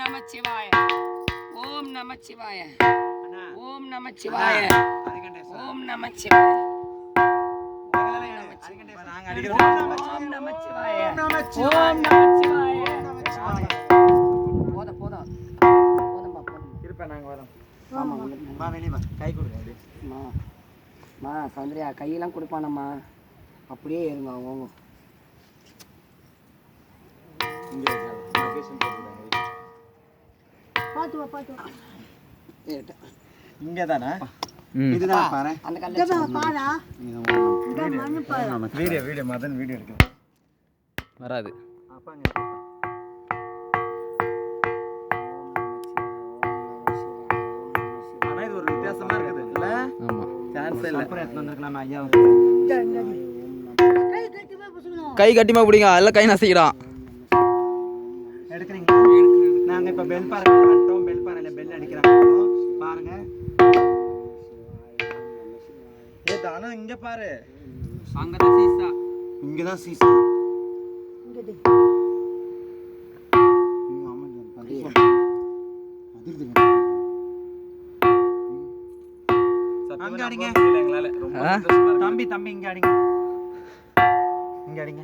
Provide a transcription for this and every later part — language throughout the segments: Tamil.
நமச்சிவாய ஓம் நமச்சிவாய ஓம் நமச்சிவாய ஓம் நமச்சிவாய ஓம் நமச்சிவாய ஓம் நமச்சிவாய போதும் போதும் போதும்பா போதும் இருப்பேன் நாங்கள் வரோம். ஆமாம் வெளியே கை கொடுங்க. அம்மா சௌந்தர்யா கையெல்லாம் கொடுப்பானம்மா அப்படியே இருங்க அவங்க இங்கே தானே இதுதான் பாரு. அந்த கல்ல வீடியோ மதன் வீடியோ எடுக்குது வராது. ஆனா இது ஒரு வித்தியாசமா இருக்குது இல்ல? ஆமா, சான்ஸ் இல்ல. அப்புறம் எடுத்து வந்திருக்கலாம் ஐயா. கை கட்டிமா பிடிங்க, எல்லாம் கை நசிக்கிறான். எடுக்கிறீங்களா? நாங்க இப்ப பெல் பாறை வந்துட்டோம். பெல் பாறையில பெல் அடிக்கிறாங்க பாருங்க. ஏ தானா இங்க பாரு. அங்கதான் சீசா. இங்கதான் சீசா. அங்க அடிங்க. தம்பி இங்க அடிங்க. இங்க அடிங்க.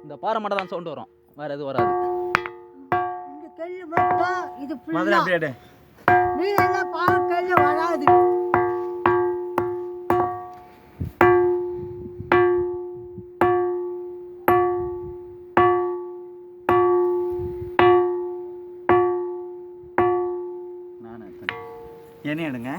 இந்த பாறை மட்டும் தான் சவுண்ட் வரும், வேற எதுவும் வராது. இந்த கல்லு மட்டும் இது முதல்ல ஃபுல்லா அப்படியே எடு. மீனெல்லாம் பாக்கல்ல வராது. என்ன எடுங்க.